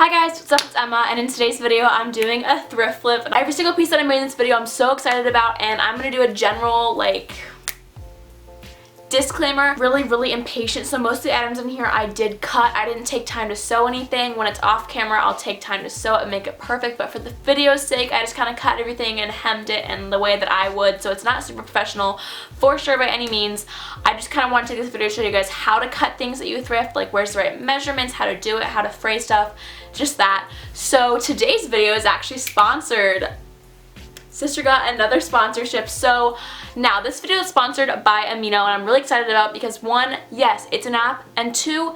Hi guys, what's up? It's Emma, and in today's video I'm doing a thrift flip. Every single piece that I made in this video I'm so excited about, and I'm going to do a general disclaimer. Really impatient, so most of the items in here I did cut. I didn't take time to sew anything. When it's off camera I'll take time to sew it and make it perfect, but for the video's sake I just kind of cut everything and hemmed it in the way that I would, so it's not super professional for sure by any means. I just kind of want to take this video to show you guys how to cut things that you thrift, like where's the right measurements, how to do it, how to fray stuff, just that. So today's video is actually sponsored. Sister got another sponsorship. So now this video is sponsored by Amino, and I'm really excited about because one, yes, it's an app, and two,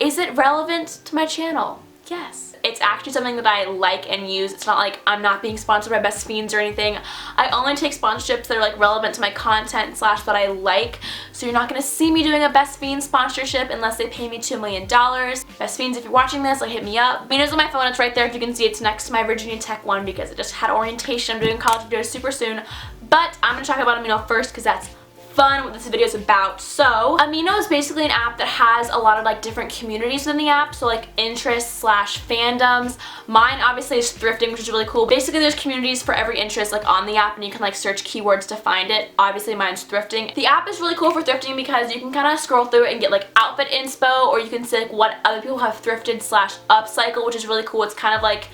is it relevant to my channel? Yes. It's actually something that I like and use. It's not like I'm not being sponsored by Best Fiends or anything. I only take sponsorships that are relevant to my content / that I like. So you're not going to see me doing a Best Fiends sponsorship unless they pay me $2 million. Best Fiends, if you're watching this, hit me up. Amino's on my phone. It's right there if you can see. It's next to my Virginia Tech one because it just had orientation. I'm doing college videos super soon. But I'm going to talk about Amino first because that's fun what this video is about. So Amino is basically an app that has a lot of different communities within the app, so interests / fandoms. Mine obviously is thrifting, which is really cool. Basically there's communities for every interest on the app, and you can search keywords to find it. Obviously mine's thrifting. The app is really cool for thrifting because you can kind of scroll through it and get outfit inspo, or you can see what other people have thrifted / upcycle, which is really cool. It's kind of like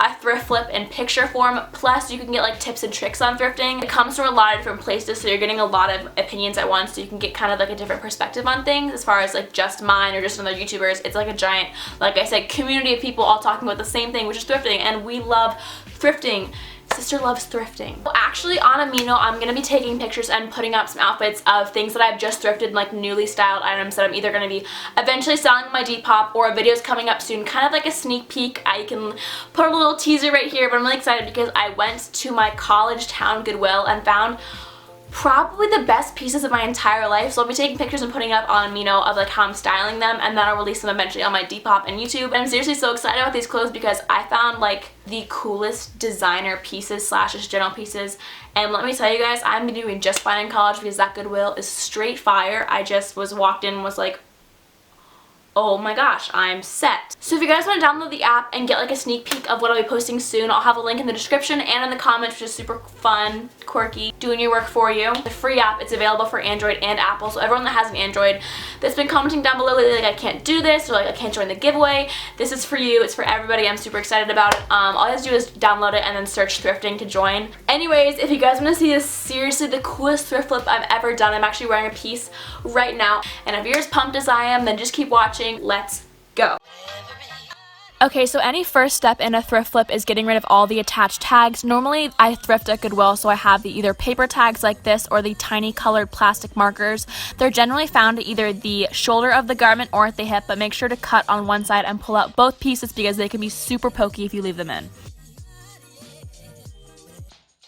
a thrift flip in picture form, plus you can get tips and tricks on thrifting. It comes from a lot of different places, so you're getting a lot of opinions at once, so you can get kind of a different perspective on things as far as just mine or just other YouTubers. It's a giant, like I said, community of people all talking about the same thing, which is thrifting, and we love thrifting. Sister loves thrifting. Well, actually on Amino I'm going to be taking pictures and putting up some outfits of things that I've just thrifted, newly styled items that I'm either going to be eventually selling on my Depop, or a video's coming up soon, kind of a sneak peek. I can put a little teaser right here, but I'm really excited because I went to my college town Goodwill and found probably the best pieces of my entire life. So I'll be taking pictures and putting up on Amino of how I'm styling them, and then I'll release them eventually on my Depop and YouTube. And I'm seriously so excited about these clothes because I found the coolest designer pieces / just general pieces, and let me tell you guys, I'm doing just fine in college because that Goodwill is straight fire. I just walked in and was like, oh my gosh, I'm set. So if you guys want to download the app and get a sneak peek of what I'll be posting soon, I'll have a link in the description and in the comments, which is super fun, quirky, doing your work for you. The free app, it's available for Android and Apple, so everyone that has an Android that's been commenting down below lately I can't do this, or I can't join the giveaway, this is for you, it's for everybody. I'm super excited about it. All you have to do is download it and then search thrifting to join. Anyways, if you guys want to see this, seriously the coolest thrift flip I've ever done, I'm actually wearing a piece right now, and if you're as pumped as I am, then just keep watching. Let's go. Okay, so any first step in a thrift flip is getting rid of all the attached tags. Normally I thrift at Goodwill, so I have the either paper tags like this or the tiny colored plastic markers. They're generally found at either the shoulder of the garment or at the hip, but make sure to cut on one side and pull out both pieces because they can be super pokey if you leave them in.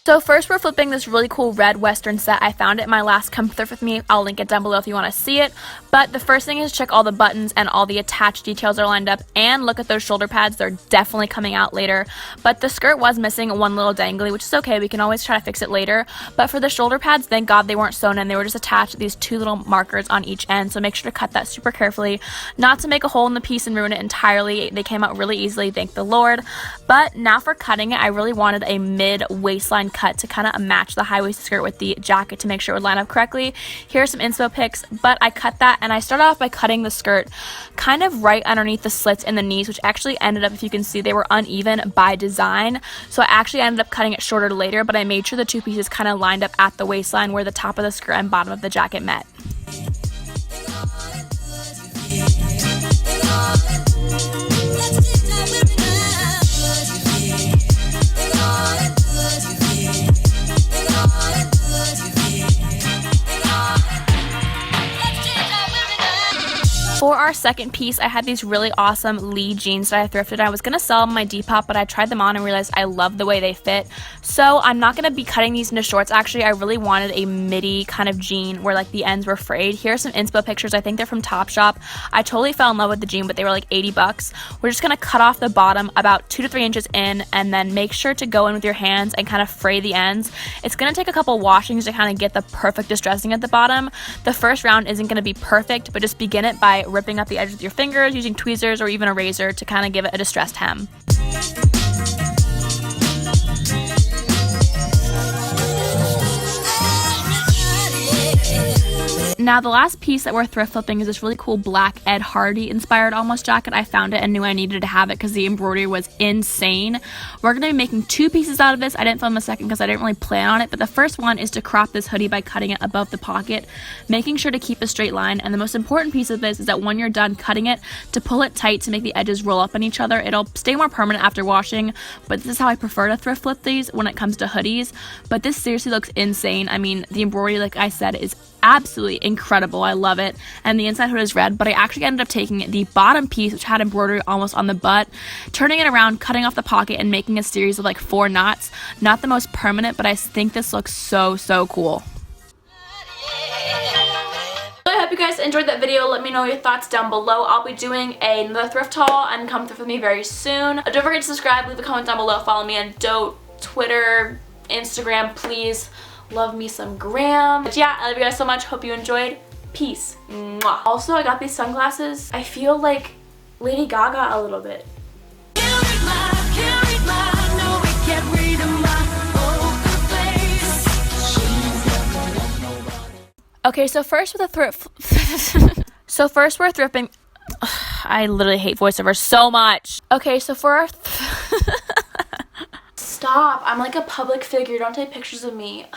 So first we're flipping this really cool red western set. I found it in my last Come Thrift With Me. I'll link it down below if you want to see it. But the first thing is check all the buttons and all the attached details are lined up, and look at those shoulder pads. They're definitely coming out later. But the skirt was missing one little dangly, which is okay. We can always try to fix it later. But for the shoulder pads, thank God they weren't sewn in. They were just attached to these two little markers on each end. So make sure to cut that super carefully, not to make a hole in the piece and ruin it entirely. They came out really easily, thank the Lord. But now for cutting it, I really wanted a mid-waistline cut to kind of match the high-waisted skirt with the jacket to make sure it would line up correctly. Here are some inspo pics, but I cut that, and I started off by cutting the skirt kind of right underneath the slits in the knees, which actually ended up, if you can see, they were uneven by design. So I actually ended up cutting it shorter later, but I made sure the two pieces kind of lined up at the waistline where the top of the skirt and bottom of the jacket met. For our second piece, I had these really awesome Lee jeans that I thrifted. I was going to sell them on my Depop, but I tried them on and realized I love the way they fit. So I'm not going to be cutting these into shorts. Actually, I really wanted a midi kind of jean where the ends were frayed. Here are some inspo pictures. I think they're from Topshop. I totally fell in love with the jean, but they were $80. We're just going to cut off the bottom about 2 to 3 inches in, and then make sure to go in with your hands and kind of fray the ends. It's going to take a couple washings to kind of get the perfect distressing at the bottom. The first round isn't going to be perfect, but just begin it by ripping up the edge with your fingers using tweezers or even a razor to kind of give it a distressed hem. Now the last piece that we're thrift flipping is this really cool black Ed Hardy inspired almost jacket. I found it and knew I needed to have it because the embroidery was insane. We're going to be making 2 pieces out of this. I didn't film the second because I didn't really plan on it, but the first one is to crop this hoodie by cutting it above the pocket, making sure to keep a straight line. And the most important piece of this is that when you're done cutting it, to pull it tight to make the edges roll up on each other. It'll stay more permanent after washing, but this is how I prefer to thrift flip these when it comes to hoodies. But this seriously looks insane. I mean, the embroidery, like I said, is absolutely incredible. I love it. And the inside hood is red, but I actually ended up taking the bottom piece, which had embroidery almost on the butt, turning it around, cutting off the pocket, and making a series of like 4 knots. Not the most permanent, but I think this looks so cool. I hope you guys enjoyed that video. Let me know your thoughts down below. I'll be doing another thrift haul and come thrift with me very soon. Don't forget to subscribe, leave a comment down below, follow me on Twitter, Instagram, please. Love me some gram. But yeah, I love you guys so much. Hope you enjoyed. Peace. Mwah. Also, I got these sunglasses. I feel like Lady Gaga a little bit. Okay, so first with a thrift. So first we're thrifting. I literally hate voiceovers so much. Okay, so for our Stop. I'm like a public figure. Don't take pictures of me.